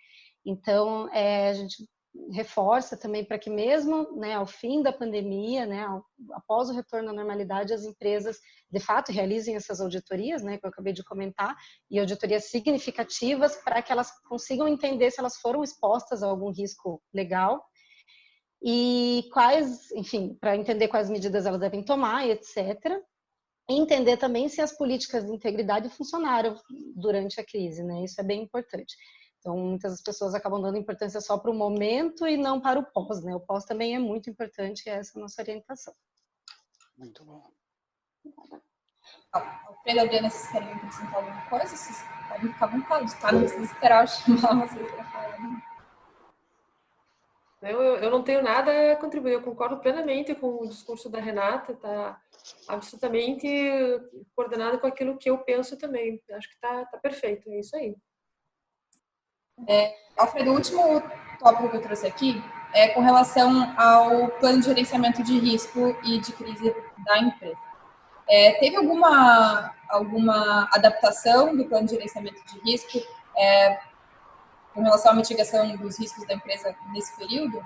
Então, a gente reforça também para que mesmo, né, ao fim da pandemia, né, após o retorno à normalidade, as empresas de fato realizem essas auditorias, né, que eu acabei de comentar, e auditorias significativas para que elas consigam entender se elas foram expostas a algum risco legal e quais, enfim, para entender quais medidas elas devem tomar, etc. E entender também se as políticas de integridade funcionaram durante a crise, né? Isso é bem importante. Então, muitas pessoas acabam dando importância só para o momento e não para o pós, né? O pós também é muito importante e essa é a nossa orientação. Muito bom. Alfredo, Adriana, vocês querem acrescentar alguma coisa? Vocês podem ficar à vontade, tá? Não precisa esperar eu chamar vocês para falar. Eu não tenho nada a contribuir, eu concordo plenamente com o discurso da Renata, está absolutamente coordenado com aquilo que eu penso também. Acho que está perfeito, é isso aí. Alfredo, o último tópico que eu trouxe aqui é com relação ao plano de gerenciamento de risco e de crise da empresa. Teve alguma adaptação do plano de gerenciamento de risco com relação à mitigação dos riscos da empresa nesse período?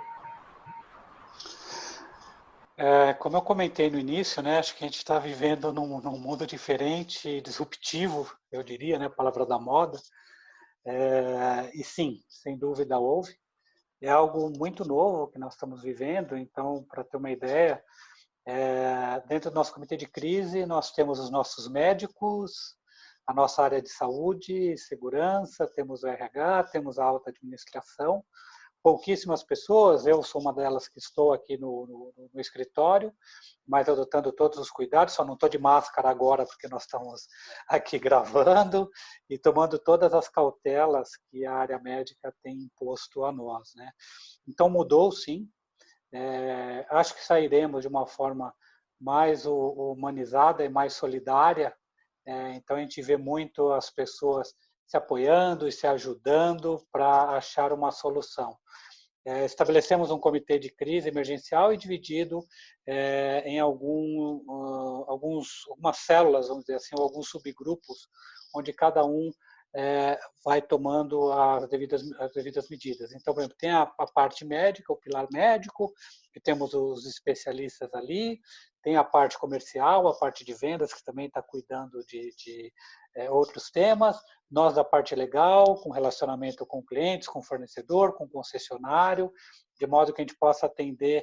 Como eu comentei no início, né, acho que a gente está vivendo num mundo diferente, disruptivo, eu diria, né, a palavra da moda. E sim, sem dúvida houve. É algo muito novo que nós estamos vivendo, então, para ter uma ideia, dentro do nosso comitê de crise, nós temos os nossos médicos, a nossa área de saúde, segurança, temos o RH, temos a alta administração, pouquíssimas pessoas, eu sou uma delas que estou aqui no escritório, mas adotando todos os cuidados, só não estou de máscara agora porque nós estamos aqui gravando e tomando todas as cautelas que a área médica tem imposto a nós, né? Então mudou sim, acho que sairemos de uma forma mais humanizada e mais solidária, então a gente vê muito as pessoas se apoiando e se ajudando para achar uma solução. Estabelecemos um comitê de crise emergencial e dividido em algumas células, vamos dizer assim, ou alguns subgrupos, onde cada um vai tomando as devidas medidas. Então, por exemplo, tem a parte médica, o pilar médico, que temos os especialistas ali, tem a parte comercial, a parte de vendas, que também está cuidando de outros temas, nós da parte legal, com relacionamento com clientes, com fornecedor, com concessionário, de modo que a gente possa atender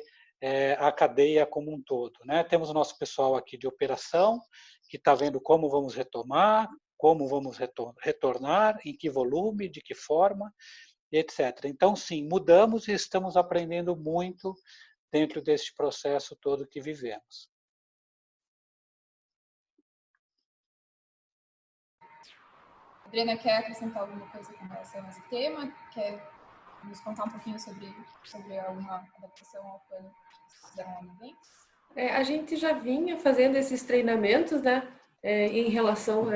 a cadeia como um todo, né? Temos o nosso pessoal aqui de operação, que está vendo como vamos retomar, como vamos retornar, em que volume, de que forma, etc. Então, sim, mudamos e estamos aprendendo muito dentro deste processo todo que vivemos. Adriana, quer acrescentar alguma coisa com relação a esse tema? Quer nos contar um pouquinho sobre alguma adaptação ao plano que vocês fizeram lá no bem? A gente já vinha fazendo esses treinamentos, né, em relação,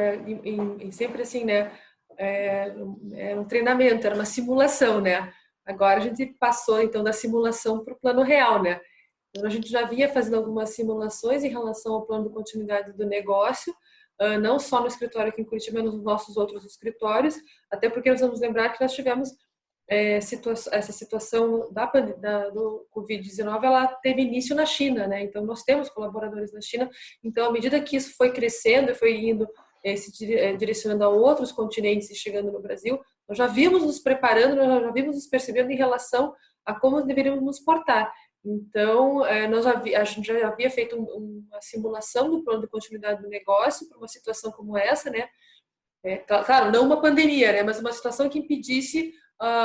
sempre assim, né? Era um treinamento, era uma simulação, né? Agora a gente passou, então, da simulação para o plano real, né? Então, a gente já vinha fazendo algumas simulações em relação ao plano de continuidade do negócio, não só no escritório aqui em Curitiba, mas nos nossos outros escritórios, até porque nós vamos lembrar que nós tivemos essa situação do Covid-19, ela teve início na China, né? Então, nós temos colaboradores na China. Então, à medida que isso foi crescendo e foi indo se direcionando a outros continentes e chegando no Brasil, nós já vimos nos preparando, nós já vimos nos percebendo em relação a como deveríamos nos portar. Então, a gente já havia feito uma simulação do plano de continuidade do negócio para uma situação como essa, né? Claro, não uma pandemia, né? Mas uma situação que impedisse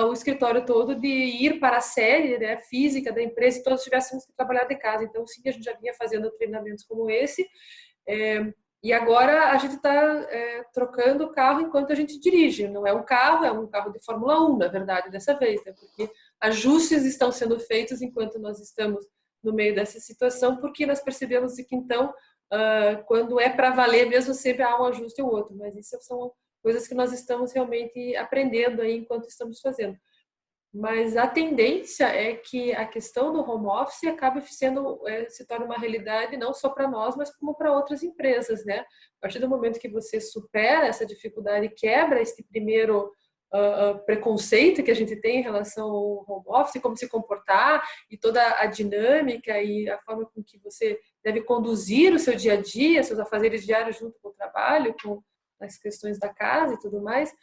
o escritório todo de ir para a sede, né, física da empresa e todos tivéssemos que trabalhar de casa. Então, sim, a gente já vinha fazendo treinamentos como esse. E agora a gente está trocando o carro enquanto a gente dirige. Não é um carro de Fórmula 1, na verdade, dessa vez, né? Porque ajustes estão sendo feitos enquanto nós estamos no meio dessa situação, porque nós percebemos que, então, quando é para valer mesmo, sempre há um ajuste ou outro. Mas isso são coisas que nós estamos realmente aprendendo aí enquanto estamos fazendo. Mas a tendência é que a questão do home office acabe se torna uma realidade não só para nós, mas como para outras empresas, né? A partir do momento que você supera essa dificuldade e quebra esse primeiro preconceito que a gente tem em relação ao home office, como se comportar e toda a dinâmica e a forma com que você deve conduzir o seu dia a dia, seus afazeres diários junto com o trabalho, com as questões da casa e tudo mais,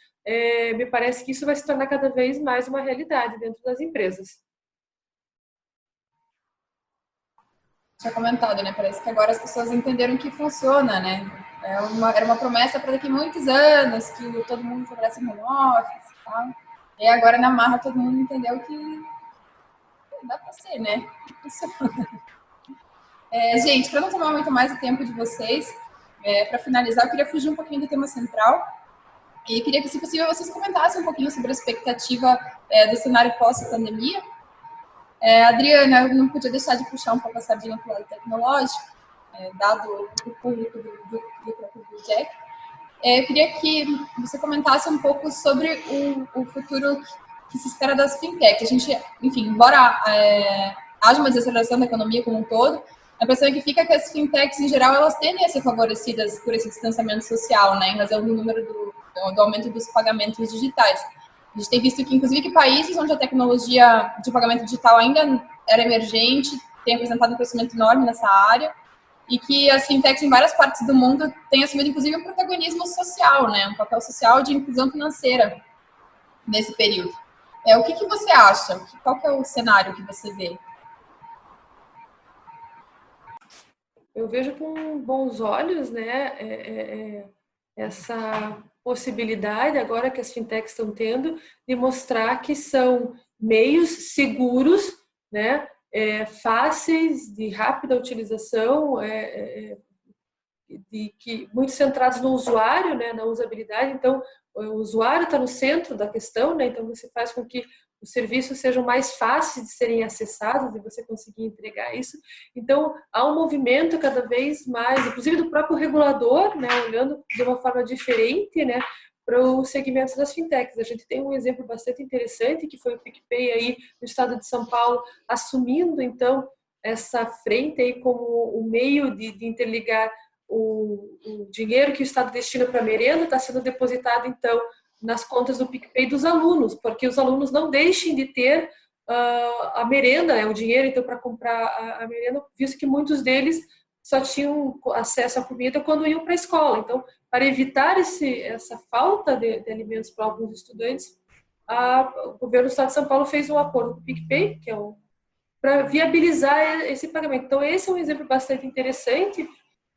me parece que isso vai se tornar cada vez mais uma realidade dentro das empresas. Tinha comentado, né? Parece que agora as pessoas entenderam que funciona, né? Era uma promessa para daqui a muitos anos, que todo mundo trabalhasse em home office e tal. E agora na marra todo mundo entendeu que dá para ser, né? Funciona. Gente, para não tomar muito mais o tempo de vocês, para finalizar, eu queria fugir um pouquinho do tema central e queria que, se possível, vocês comentassem um pouquinho sobre a expectativa do cenário pós-pandemia. Adriana, eu não podia deixar de puxar um pouco a sardinha para o lado tecnológico, dado o público do próprio Jack. Eu queria que você comentasse um pouco sobre o futuro que se espera das fintech. A gente, enfim, embora haja uma desaceleração da economia como um todo, a impressão é que fica que as fintechs, em geral, elas tendem a ser favorecidas por esse distanciamento social, né, em razão do número do aumento dos pagamentos digitais. A gente tem visto que, inclusive, que países onde a tecnologia de pagamento digital ainda era emergente têm apresentado um crescimento enorme nessa área e que as fintechs em várias partes do mundo têm assumido, inclusive, um protagonismo social, né, um papel social de inclusão financeira nesse período. O que você acha? Qual que é o cenário que você vê? Eu vejo com bons olhos, né, essa possibilidade agora que as fintechs estão tendo de mostrar que são meios seguros, né, fáceis, de rápida utilização, muito centrados no usuário, né, na usabilidade. Então, o usuário está no centro da questão, né, então você faz com que os serviços sejam mais fáceis de serem acessados e você conseguir entregar isso. Então, há um movimento cada vez mais, inclusive do próprio regulador, né, olhando de uma forma diferente, né, para os segmentos das fintechs. A gente tem um exemplo bastante interessante, que foi o PicPay aí no estado de São Paulo, assumindo, então, essa frente aí como o meio de interligar o dinheiro que o Estado destina para a merenda está sendo depositado, então, nas contas do PicPay dos alunos, porque os alunos não deixem de ter a merenda, né, o dinheiro, então, para comprar a merenda, visto que muitos deles só tinham acesso à comida quando iam para a escola. Então, para evitar essa falta de alimentos para alguns estudantes, o governo do Estado de São Paulo fez um acordo com o PicPay, que é para viabilizar esse pagamento. Então, esse é um exemplo bastante interessante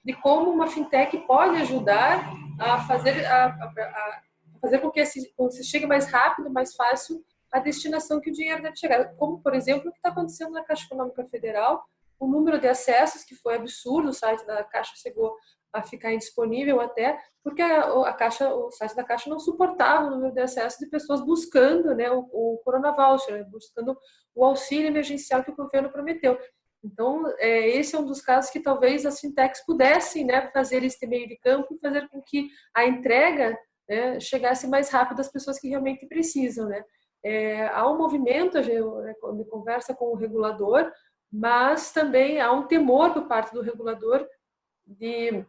de como uma fintech pode ajudar a fazer com que se chegue mais rápido, mais fácil a destinação que o dinheiro deve chegar. Como, por exemplo, o que está acontecendo na Caixa Econômica Federal, o número de acessos, que foi absurdo, o site da Caixa chegou a ficar indisponível até, porque o site da Caixa não suportava o número de acessos de pessoas buscando, né, o Corona Voucher, né, buscando o auxílio emergencial que o governo prometeu. Então, esse é um dos casos que talvez as fintechs pudessem, né, fazer esse meio de campo e fazer com que a entrega, né, chegasse mais rápido às pessoas que realmente precisam, né. Há um movimento, quando conversa com o regulador, mas também há um temor por parte do regulador de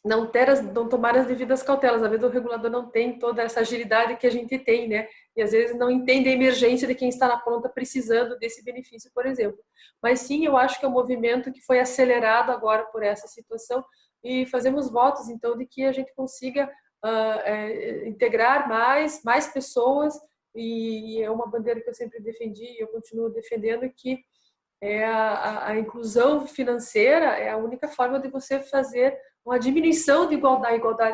não tomar as devidas cautelas. Às vezes o regulador não tem toda essa agilidade que a gente tem, né? E às vezes não entende a emergência de quem está na ponta precisando desse benefício, por exemplo. Mas sim, eu acho que é um movimento que foi acelerado agora por essa situação e fazemos votos, então, de que a gente consiga integrar mais pessoas, e é uma bandeira que eu sempre defendi e eu continuo defendendo, que a inclusão financeira é a única forma de você fazer uma diminuição de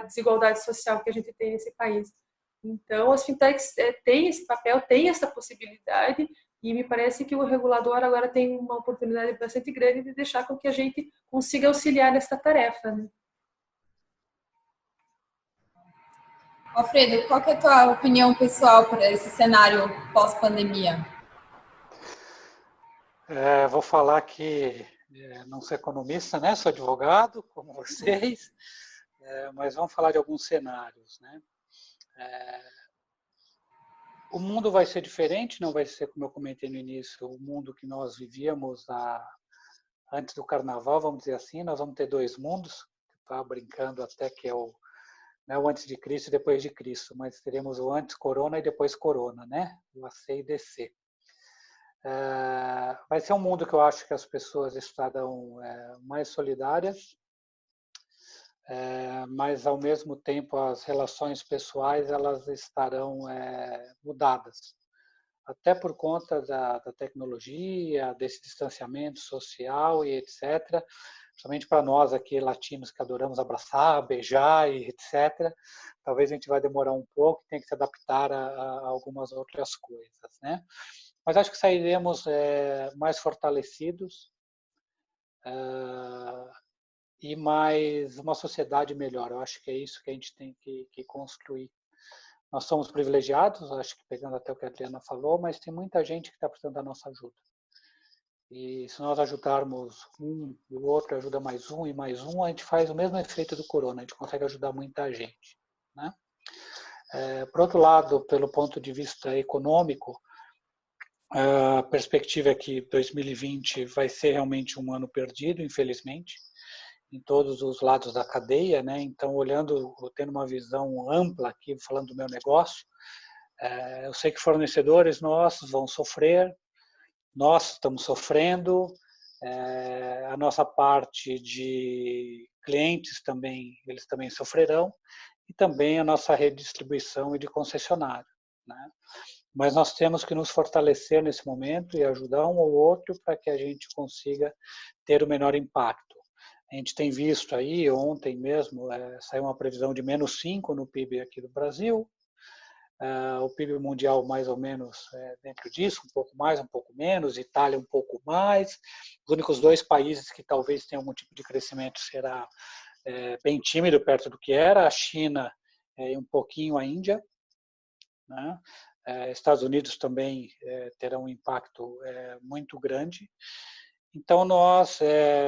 desigualdade social que a gente tem nesse país. Então, as fintechs têm esse papel, têm essa possibilidade, e me parece que o regulador agora tem uma oportunidade bastante grande de deixar com que a gente consiga auxiliar nessa tarefa, né? Alfredo, qual que é a tua opinião pessoal para esse cenário pós-pandemia? Vou falar que não sou economista, né? Sou advogado, como vocês, mas vamos falar de alguns cenários, né? O mundo vai ser diferente, não vai ser, como eu comentei no início, o mundo que nós vivíamos antes do carnaval, vamos dizer assim. Nós vamos ter dois mundos, estava brincando até que é o antes de Cristo e depois de Cristo, mas teremos o antes corona e depois corona, né? O AC e DC. Vai ser um mundo que eu acho que as pessoas estarão mais solidárias, mas ao mesmo tempo as relações pessoais elas estarão mudadas, até por conta da tecnologia, desse distanciamento social e etc. Principalmente para nós aqui latinos que adoramos abraçar, beijar e etc. Talvez a gente vai demorar um pouco, tem que se adaptar a algumas outras coisas, né? Mas acho que sairemos mais fortalecidos e mais uma sociedade melhor. Eu acho que é isso que a gente tem que construir. Nós somos privilegiados, acho que pegando até o que a Adriana falou, mas tem muita gente que está precisando da nossa ajuda. E se nós ajudarmos um e o outro ajuda mais um e mais um, a gente faz o mesmo efeito do corona, a gente consegue ajudar muita gente, né? Por outro lado, pelo ponto de vista econômico, a perspectiva é que 2020 vai ser realmente um ano perdido, infelizmente, em todos os lados da cadeia, né? Então, tendo uma visão ampla aqui, falando do meu negócio, eu sei que fornecedores nossos vão sofrer, nós estamos sofrendo, a nossa parte de clientes também, eles também sofrerão, e também a nossa rede de distribuição e de concessionário, né? Mas nós temos que nos fortalecer nesse momento e ajudar um ou outro para que a gente consiga ter o menor impacto. A gente tem visto aí, ontem mesmo, saiu uma previsão de -5 no PIB aqui do Brasil, o PIB mundial mais ou menos dentro disso, um pouco mais, um pouco menos, Itália um pouco mais. Os únicos dois países que talvez tenham algum tipo de crescimento será bem tímido perto do que era, a China e um pouquinho a Índia, né? Estados Unidos também terão um impacto muito grande. Então, nós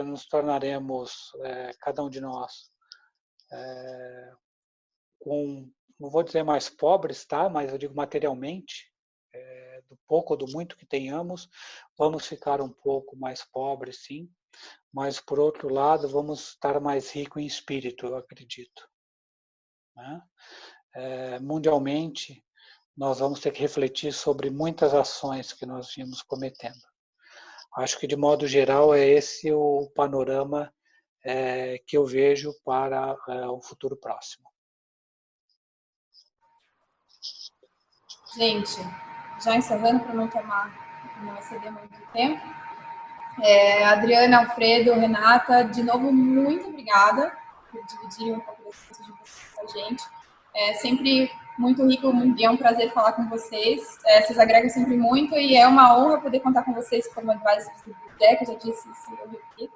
nos tornaremos, cada um de nós, não vou dizer mais pobres, tá? Mas eu digo materialmente, do pouco ou do muito que tenhamos, vamos ficar um pouco mais pobres, sim, mas, por outro lado, vamos estar mais ricos em espírito, eu acredito, né? Mundialmente, nós vamos ter que refletir sobre muitas ações que nós vimos cometendo. Acho que, de modo geral, é esse o panorama que eu vejo para o futuro próximo. Gente, já encerrando para não exceder muito tempo. Adriana, Alfredo, Renata, de novo, muito obrigada por dividirem um pouco desse de vocês com a gente. É sempre muito rico e é um prazer falar com vocês. Vocês agregam sempre muito e é uma honra poder contar com vocês como advisors do BlueJack, eu já disse isso, eu repito.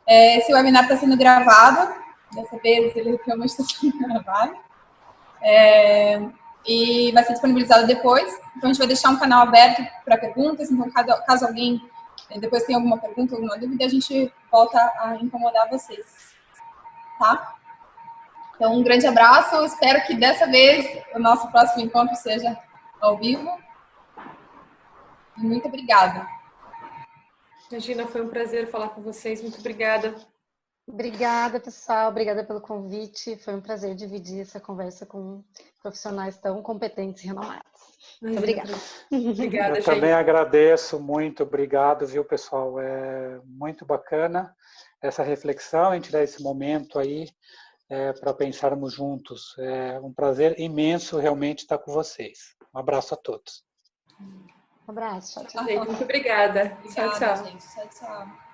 Esse webinar está sendo gravado, dessa vez ele realmente está sendo gravado. E vai ser disponibilizado depois. Então, a gente vai deixar um canal aberto para perguntas. Então, caso alguém E depois tem alguma pergunta, alguma dúvida, a gente volta a incomodar vocês. Tá? Então, um grande abraço. Espero que dessa vez o nosso próximo encontro seja ao vivo. E muito obrigada. Regina, foi um prazer falar com vocês. Muito obrigada. Obrigada, pessoal. Obrigada pelo convite. Foi um prazer dividir essa conversa com profissionais tão competentes e renomados. Muito obrigada. Obrigada, Eu também agradeço muito. Obrigado, viu, pessoal? É muito bacana essa reflexão, a gente tirar esse momento aí para pensarmos juntos. É um prazer imenso realmente estar com vocês. Um abraço a todos. Um abraço. Tchau, tchau. Muito obrigada. Obrigada, Tchau, tchau. gente. Tchau, tchau.